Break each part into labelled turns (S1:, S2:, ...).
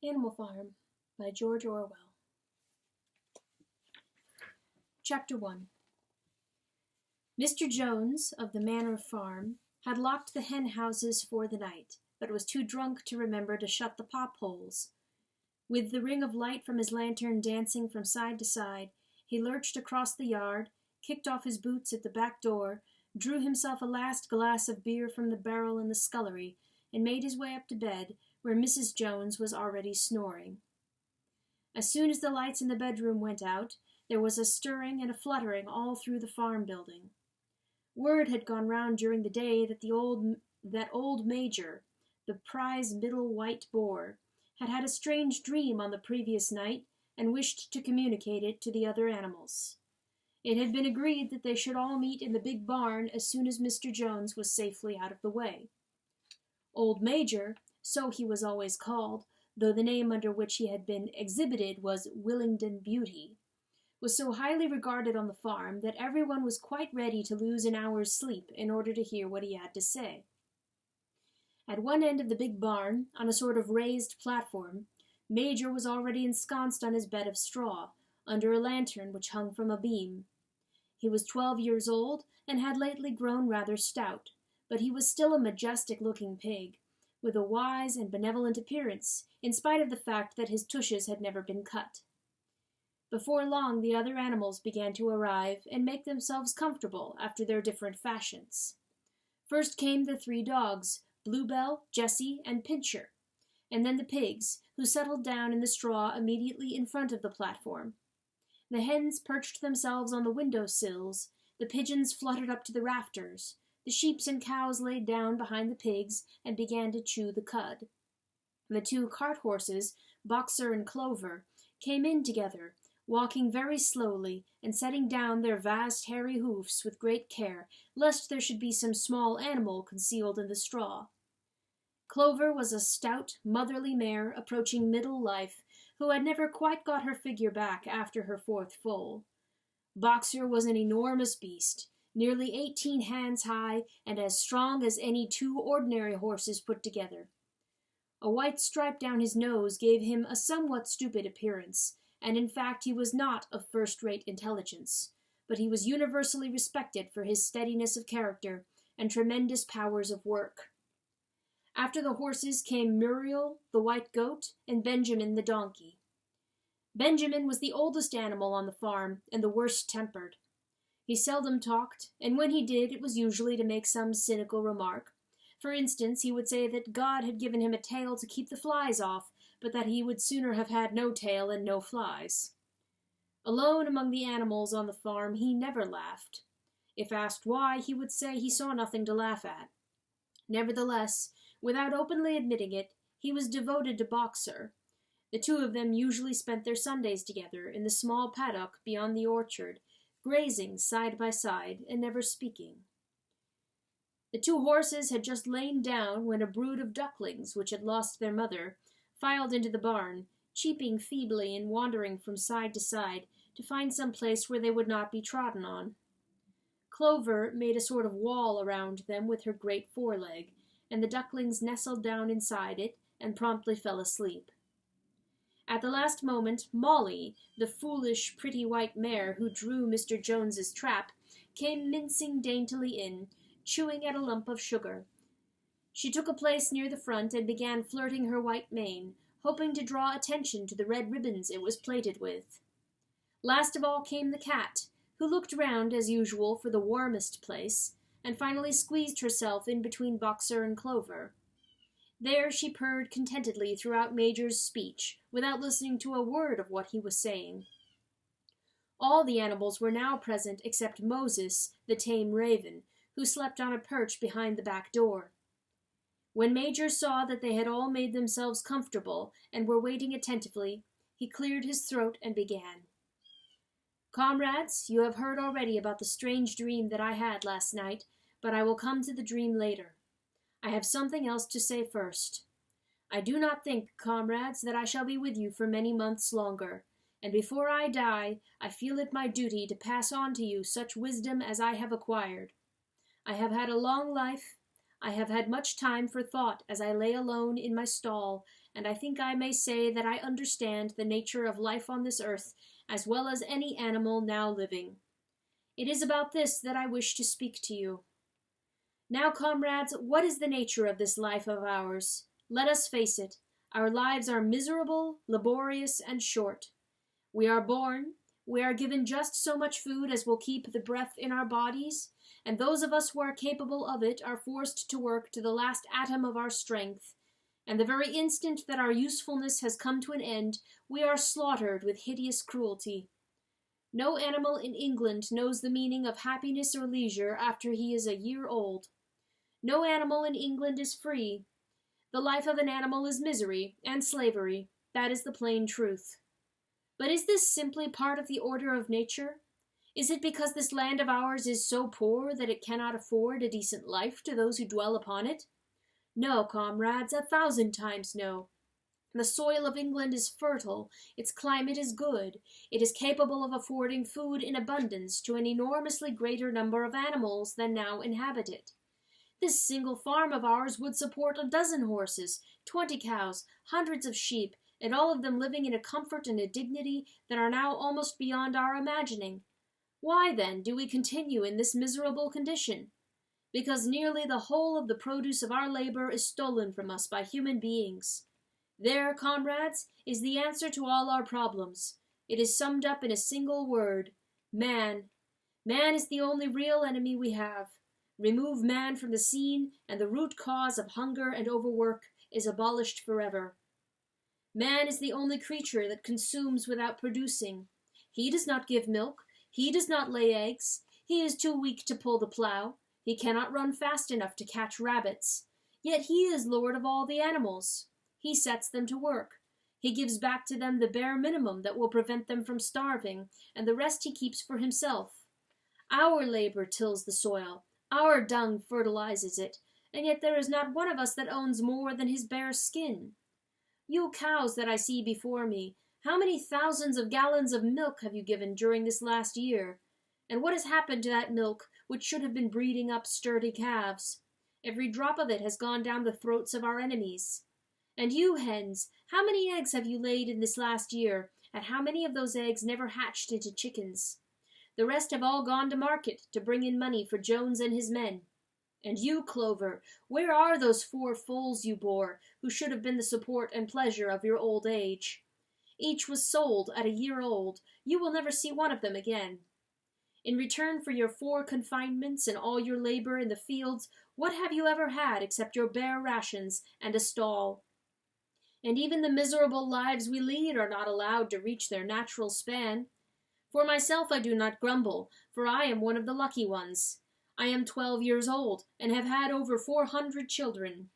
S1: Animal Farm by George Orwell. Chapter 1. Mr. Jones, of the Manor Farm, had locked the hen houses for the night, but was too drunk to remember to shut the pop holes. With the ring of light from his lantern dancing from side to side, he lurched across the yard, kicked off his boots at the back door, drew himself a last glass of beer from the barrel in the scullery, and made his way up to bed, where Mrs. Jones was already snoring. As soon as the lights in the bedroom went out, there was a stirring and a fluttering all through the farm building. Word had gone round during the day that old Major, the prize middle white boar, had had a strange dream on the previous night and wished to communicate it to the other animals. It had been agreed that they should all meet in the big barn as soon as Mr. Jones was safely out of the way. Old Major, so he was always called, though the name under which he had been exhibited was Willingdon Beauty, was so highly regarded on the farm that everyone was quite ready to lose an hour's sleep in order to hear what he had to say. At one end of the big barn, on a sort of raised platform, Major was already ensconced on his bed of straw, under a lantern which hung from a beam. He was 12 years old, and had lately grown rather stout, but he was still a majestic-looking pig, with a wise and benevolent appearance, in spite of the fact that his tushes had never been cut. Before long the other animals began to arrive and make themselves comfortable after their different fashions. First came the 3 dogs, Bluebell, Jessie, and Pincher, and then the pigs, who settled down in the straw immediately in front of the platform. The hens perched themselves on the window-sills, the pigeons fluttered up to the rafters, the sheep and cows laid down behind the pigs and began to chew the cud. The 2 cart horses, Boxer and Clover, came in together, walking very slowly and setting down their vast hairy hoofs with great care, lest there should be some small animal concealed in the straw. Clover was a stout, motherly mare approaching middle life, who had never quite got her figure back after her 4th foal. Boxer was an enormous beast, nearly 18 hands high and as strong as any 2 ordinary horses put together. A white stripe down his nose gave him a somewhat stupid appearance, and in fact he was not of first-rate intelligence, but he was universally respected for his steadiness of character and tremendous powers of work. After the horses came Muriel, the white goat, and Benjamin, the donkey. Benjamin was the oldest animal on the farm and the worst-tempered. He seldom talked, and when he did, it was usually to make some cynical remark. For instance, he would say that God had given him a tail to keep the flies off, but that he would sooner have had no tail and no flies. Alone among the animals on the farm, he never laughed. If asked why, he would say he saw nothing to laugh at. Nevertheless, without openly admitting it, he was devoted to Boxer. The 2 of them usually spent their Sundays together in the small paddock beyond the orchard, grazing side by side and never speaking. The 2 horses had just lain down when a brood of ducklings, which had lost their mother, filed into the barn, cheeping feebly and wandering from side to side to find some place where they would not be trodden on. Clover made a sort of wall around them with her great foreleg, and the ducklings nestled down inside it and promptly fell asleep. At the last moment, Molly, the foolish, pretty white mare who drew Mr. Jones's trap, came mincing daintily in, chewing at a lump of sugar. She took a place near the front and began flirting her white mane, hoping to draw attention to the red ribbons it was plaited with. Last of all came the cat, who looked round, as usual, for the warmest place, and finally squeezed herself in between Boxer and Clover. There she purred contentedly throughout Major's speech, without listening to a word of what he was saying. All the animals were now present except Moses, the tame raven, who slept on a perch behind the back door. When Major saw that they had all made themselves comfortable and were waiting attentively, he cleared his throat and began. "Comrades, you have heard already about the strange dream that I had last night, but I will come to the dream later. I have something else to say first. I do not think, comrades, that I shall be with you for many months longer, and before I die, I feel it my duty to pass on to you such wisdom as I have acquired. I have had a long life, I have had much time for thought as I lay alone in my stall, and I think I may say that I understand the nature of life on this earth as well as any animal now living. It is about this that I wish to speak to you. Now, comrades, what is the nature of this life of ours? Let us face it. Our lives are miserable, laborious, and short. We are born, we are given just so much food as will keep the breath in our bodies, and those of us who are capable of it are forced to work to the last atom of our strength, and the very instant that our usefulness has come to an end, we are slaughtered with hideous cruelty. No animal in England knows the meaning of happiness or leisure after he is a year old. No animal in England is free. The life of an animal is misery and slavery. That is the plain truth. But is this simply part of the order of nature? Is it because this land of ours is so poor that it cannot afford a decent life to those who dwell upon it? No, comrades, 1,000 times no. The soil of England is fertile, its climate is good, it is capable of affording food in abundance to an enormously greater number of animals than now inhabit it. This single farm of ours would support 12 horses, 20 cows, hundreds of sheep, and all of them living in a comfort and a dignity that are now almost beyond our imagining. Why, then, do we continue in this miserable condition? Because nearly the whole of the produce of our labor is stolen from us by human beings. There, comrades, is the answer to all our problems. It is summed up in a single word: man. Man is the only real enemy we have. Remove man from the scene, and the root cause of hunger and overwork is abolished forever. Man is the only creature that consumes without producing. He does not give milk. He does not lay eggs. He is too weak to pull the plow. He cannot run fast enough to catch rabbits. Yet he is lord of all the animals. He sets them to work. He gives back to them the bare minimum that will prevent them from starving, and the rest he keeps for himself. Our labor tills the soil. Our dung fertilizes it, and yet there is not one of us that owns more than his bare skin. You cows that I see before me, how many thousands of gallons of milk have you given during this last year? And what has happened to that milk which should have been breeding up sturdy calves? Every drop of it has gone down the throats of our enemies. And you, hens, how many eggs have you laid in this last year, and how many of those eggs never hatched into chickens? The rest have all gone to market to bring in money for Jones and his men. And you, Clover, where are those 4 foals you bore, who should have been the support and pleasure of your old age? Each was sold at a year old. You will never see one of them again. In return for your 4 confinements and all your labor in the fields, what have you ever had except your bare rations and a stall? And even the miserable lives we lead are not allowed to reach their natural span. For myself I do not grumble, for I am one of the lucky ones. I am 12 years old, and have had over 400 children.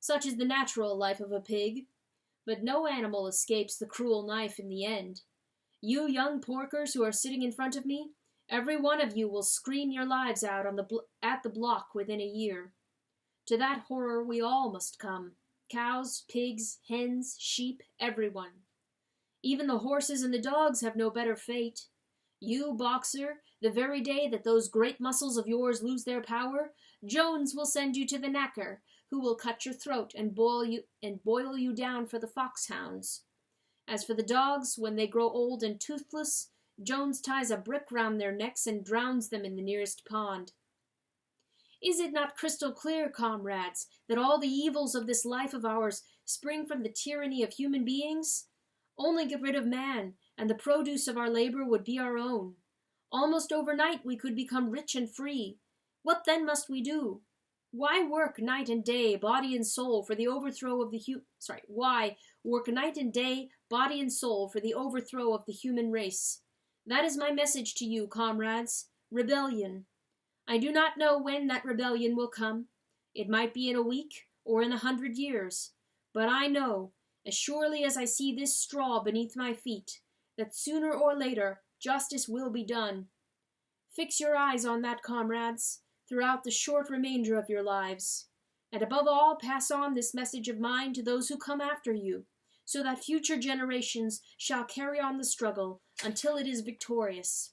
S1: Such is the natural life of a pig. But no animal escapes the cruel knife in the end. You young porkers who are sitting in front of me, every one of you will scream your lives out at the block within a year. To that horror we all must come. Cows, pigs, hens, sheep, everyone. Even the horses and the dogs have no better fate. You, Boxer, the very day that those great muscles of yours lose their power, Jones will send you to the knacker, who will cut your throat and boil you down for the foxhounds. As for the dogs, when they grow old and toothless, Jones ties a brick round their necks and drowns them in the nearest pond. Is it not crystal clear, comrades, that all the evils of this life of ours spring from the tyranny of human beings? Only get rid of man, and the produce of our labor would be our own. Almost overnight we could become rich and free. What then must we do? Why work night and day, body and soul, for the overthrow of the Why work night and day, body and soul, for the overthrow of the human race? That is my message to you, comrades. Rebellion. I do not know when that rebellion will come. It might be in a week or in 100 years. But I know, as surely as I see this straw beneath my feet, that sooner or later justice will be done. Fix your eyes on that, comrades, throughout the short remainder of your lives. And above all, pass on this message of mine to those who come after you, so that future generations shall carry on the struggle until it is victorious.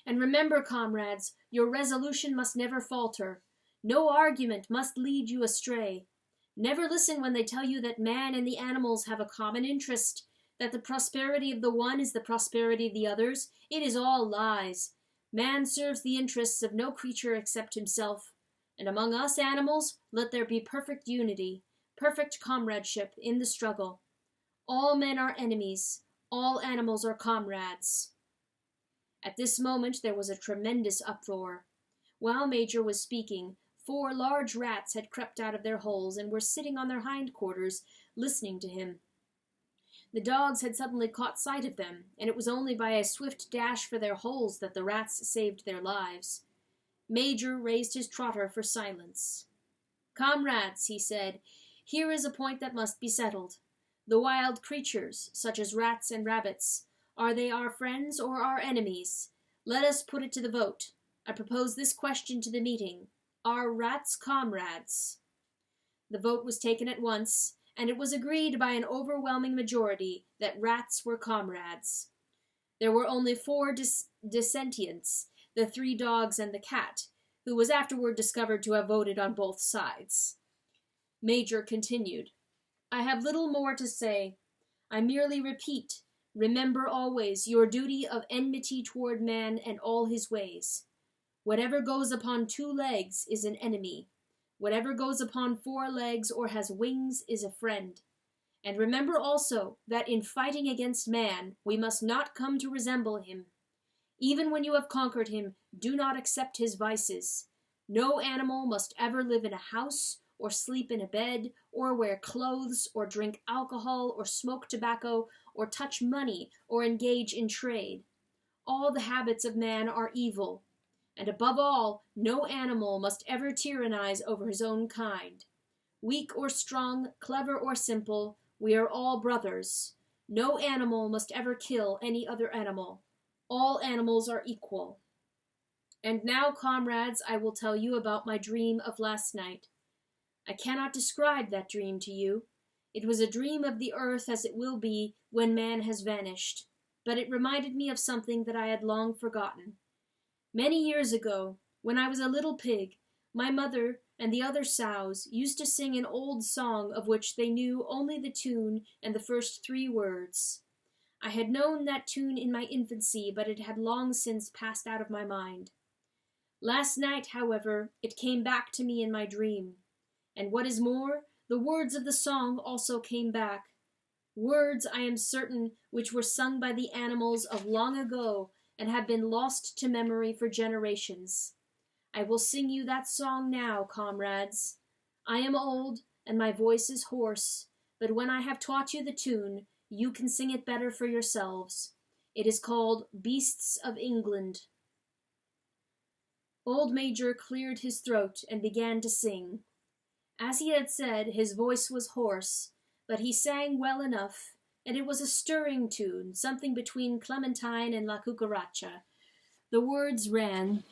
S1: And remember, comrades, your resolution must never falter. No argument must lead you astray. Never listen when they tell you that man and the animals have a common interest, that the prosperity of the one is the prosperity of the others. It is all lies. Man serves the interests of no creature except himself. And among us animals, let there be perfect unity, perfect comradeship in the struggle. All men are enemies. All animals are comrades. At this moment there was a tremendous uproar. While Major was speaking, 4 large rats had crept out of their holes and were sitting on their hindquarters, listening to him. The dogs had suddenly caught sight of them, and it was only by a swift dash for their holes that the rats saved their lives. Major raised his trotter for silence. "Comrades," he said, "here is a point that must be settled. The wild creatures, such as rats and rabbits, are they our friends or our enemies? Let us put it to the vote. I propose this question to the meeting. Are rats comrades?" The vote was taken at once, and it was agreed by an overwhelming majority that rats were comrades. There were only 4 dissentients, the 3 dogs and the cat, who was afterward discovered to have voted on both sides. Major continued, "I have little more to say. I merely repeat, remember always your duty of enmity toward man and all his ways. Whatever goes upon 2 legs is an enemy. Whatever goes upon 4 legs or has wings is a friend. And remember also that in fighting against man, we must not come to resemble him. Even when you have conquered him, do not accept his vices. No animal must ever live in a house, or sleep in a bed, or wear clothes, or drink alcohol, or smoke tobacco, or touch money, or engage in trade. All the habits of man are evil. And above all, no animal must ever tyrannize over his own kind. Weak or strong, clever or simple, we are all brothers. No animal must ever kill any other animal. All animals are equal. And now, comrades, I will tell you about my dream of last night. I cannot describe that dream to you. It was a dream of the earth as it will be when man has vanished, but it reminded me of something that I had long forgotten. Many years ago, when I was a little pig, my mother and the other sows used to sing an old song of which they knew only the tune and the first 3 words. I had known that tune in my infancy, but it had long since passed out of my mind. Last night, however, it came back to me in my dream. And what is more, the words of the song also came back. Words, I am certain, which were sung by the animals of long ago and have been lost to memory for generations. I will sing you that song now, comrades. I am old, and my voice is hoarse, but when I have taught you the tune, you can sing it better for yourselves. It is called Beasts of England. Old Major cleared his throat and began to sing. As he had said, his voice was hoarse, but he sang well enough, and it was a stirring tune, something between Clementine and La Cucaracha. The words ran,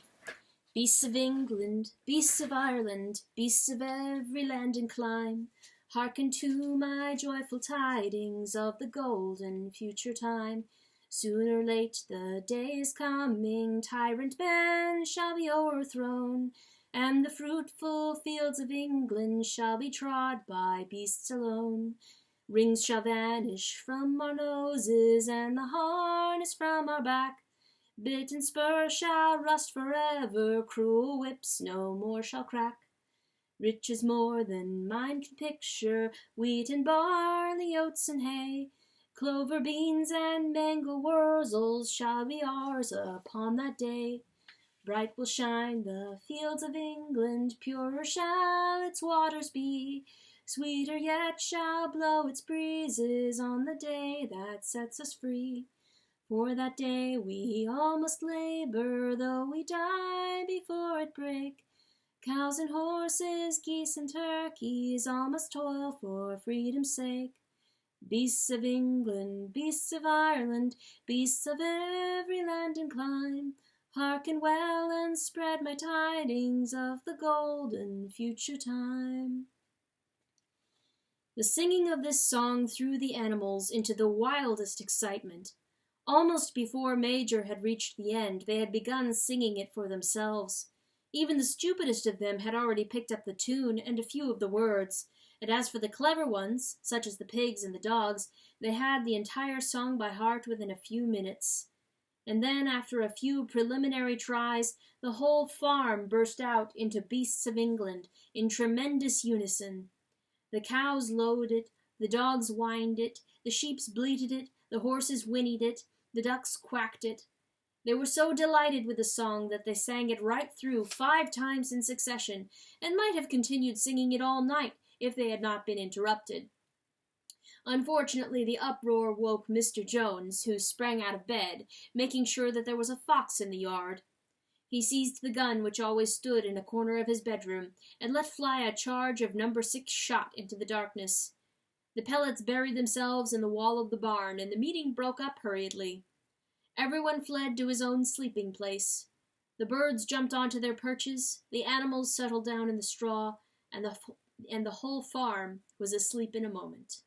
S1: "Beasts of England, beasts of Ireland, beasts of every land and clime, hearken to my joyful tidings of the golden future time. Soon or late the day is coming, tyrant men shall be o'erthrown, and the fruitful fields of England shall be trod by beasts alone. Rings shall vanish from our noses, and the harness from our back. Bit and spur shall rust forever, cruel whips no more shall crack. Riches more than mind can picture, wheat and barley, oats and hay, clover, beans, and mangel wurzels shall be ours upon that day. Bright will shine the fields of England, purer shall its waters be, sweeter yet shall blow its breezes on the day that sets us free. For that day we all must labor, though we die before it break. Cows and horses, geese and turkeys, all must toil for freedom's sake. Beasts of England, beasts of Ireland, beasts of every land and clime, hearken well and spread my tidings of the golden future time." The singing of this song threw the animals into the wildest excitement. Almost before Major had reached the end, they had begun singing it for themselves. Even the stupidest of them had already picked up the tune and a few of the words, and as for the clever ones, such as the pigs and the dogs, they had the entire song by heart within a few minutes. And then, after a few preliminary tries, the whole farm burst out into Beasts of England in tremendous unison. The cows lowed it, the dogs whined it, the sheep bleated it, the horses whinnied it, the ducks quacked it. They were so delighted with the song that they sang it right through 5 times in succession, and might have continued singing it all night if they had not been interrupted. Unfortunately, the uproar woke Mr. Jones, who sprang out of bed, making sure that there was a fox in the yard. He seized the gun which always stood in a corner of his bedroom, and let fly a charge of No. 6 shot into the darkness. The pellets buried themselves in the wall of the barn, and the meeting broke up hurriedly. Everyone fled to his own sleeping place. The birds jumped onto their perches, the animals settled down in the straw, and the whole farm was asleep in a moment.